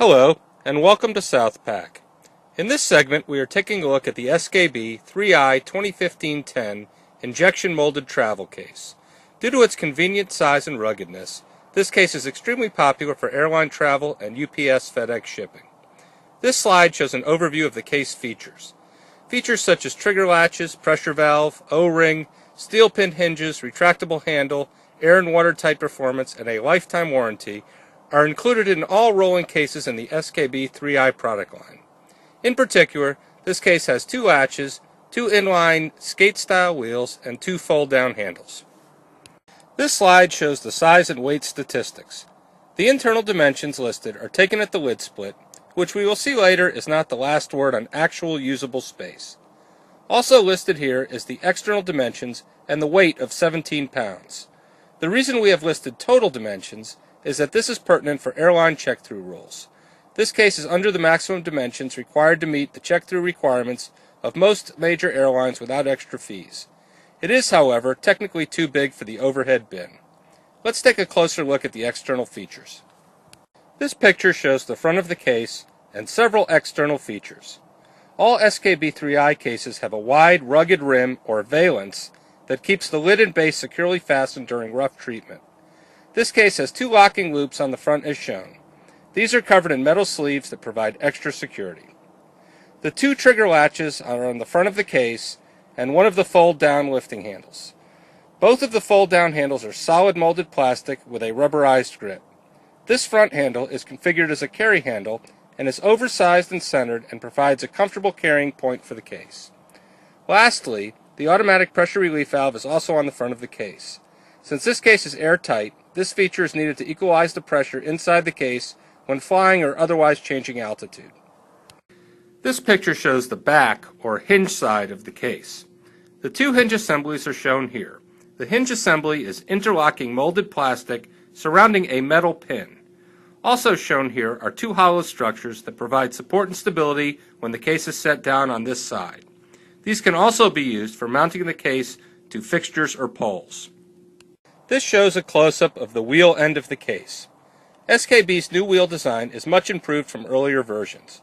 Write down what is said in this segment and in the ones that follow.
Hello, and welcome to Southpack. In this segment, we are taking a look at the SKB 3i-2015-10 injection molded travel case. Due to its convenient size and ruggedness, this case is extremely popular for airline travel and UPS Fedex shipping. This slide shows an overview of the case features. Features such as trigger latches, pressure valve, O-ring, steel pin hinges, retractable handle, air and watertight performance, and a lifetime warranty are included in all rolling cases in the SKB 3i product line. In particular, this case has 2 latches, 2 inline skate-style wheels, and 2 fold-down handles. This slide shows the size and weight statistics. The internal dimensions listed are taken at the lid split, which we will see later is not the last word on actual usable space. Also listed here is the external dimensions and the weight of 17 pounds. The reason we have listed total dimensions is that this is pertinent for airline check-through rules. This case is under the maximum dimensions required to meet the check-through requirements of most major airlines without extra fees. It is, however, technically too big for the overhead bin. Let's take a closer look at the external features. This picture shows the front of the case and several external features. All SKB 3i cases have a wide, rugged rim or valance that keeps the lid and base securely fastened during rough treatment. This case has 2 locking loops on the front as shown. These are covered in metal sleeves that provide extra security. The 2 trigger latches are on the front of the case and one of the fold-down lifting handles. Both of the fold-down handles are solid molded plastic with a rubberized grip. This front handle is configured as a carry handle and is oversized and centered and provides a comfortable carrying point for the case. Lastly, the automatic pressure relief valve is also on the front of the case. Since this case is airtight, this feature is needed to equalize the pressure inside the case when flying or otherwise changing altitude. This picture shows the back or hinge side of the case. The 2 hinge assemblies are shown here. The hinge assembly is interlocking molded plastic surrounding a metal pin. Also shown here are 2 hollow structures that provide support and stability when the case is set down on this side. These can also be used for mounting the case to fixtures or poles. This shows a close-up of the wheel end of the case. SKB's new wheel design is much improved from earlier versions.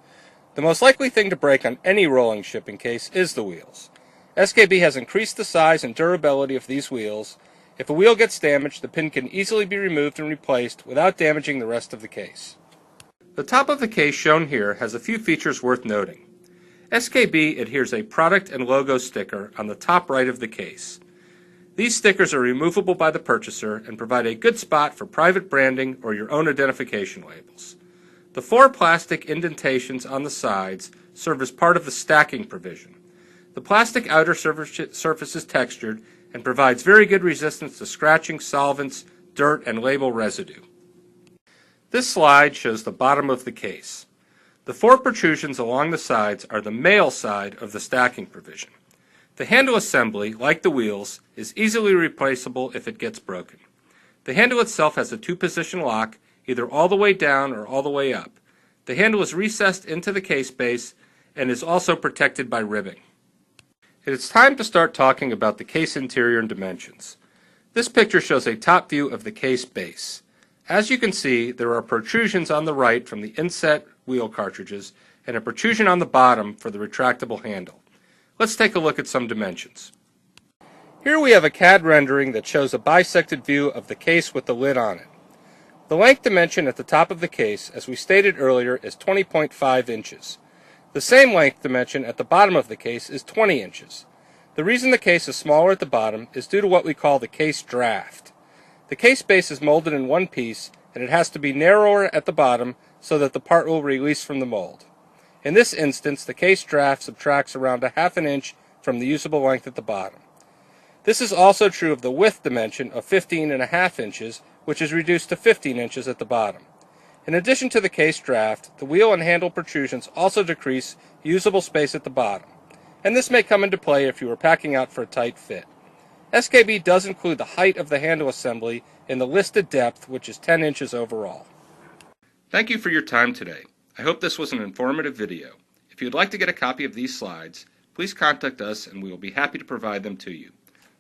The most likely thing to break on any rolling shipping case is the wheels. SKB has increased the size and durability of these wheels. If a wheel gets damaged, the pin can easily be removed and replaced without damaging the rest of the case. The top of the case shown here has a few features worth noting. SKB adheres a product and logo sticker on the top right of the case. These stickers are removable by the purchaser and provide a good spot for private branding or your own identification labels. The 4 plastic indentations on the sides serve as part of the stacking provision. The plastic outer surface is textured and provides very good resistance to scratching, solvents, dirt, and label residue. This slide shows the bottom of the case. The 4 protrusions along the sides are the male side of the stacking provision. The handle assembly, like the wheels, is easily replaceable if it gets broken. The handle itself has a 2-position lock, either all the way down or all the way up. The handle is recessed into the case base and is also protected by ribbing. It is time to start talking about the case interior and dimensions. This picture shows a top view of the case base. As you can see, there are protrusions on the right from the inset wheel cartridges and a protrusion on the bottom for the retractable handle. Let's take a look at some dimensions. Here we have a CAD rendering that shows a bisected view of the case with the lid on it. The length dimension at the top of the case, as we stated earlier, is 20.5 inches. The same length dimension at the bottom of the case is 20 inches. The reason the case is smaller at the bottom is due to what we call the case draft. The case base is molded in one piece, and it has to be narrower at the bottom so that the part will release from the mold. In this instance, the case draft subtracts around ½ an inch from the usable length at the bottom. This is also true of the width dimension of 15.5 inches, which is reduced to 15 inches at the bottom. In addition to the case draft, the wheel and handle protrusions also decrease usable space at the bottom, and this may come into play if you are packing out for a tight fit. SKB does include the height of the handle assembly in the listed depth, which is 10 inches overall. Thank you for your time today. I hope this was an informative video. If you would like to get a copy of these slides, please contact us and we will be happy to provide them to you.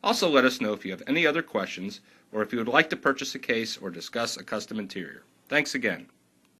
Also let us know if you have any other questions or if you would like to purchase a case or discuss a custom interior. Thanks again.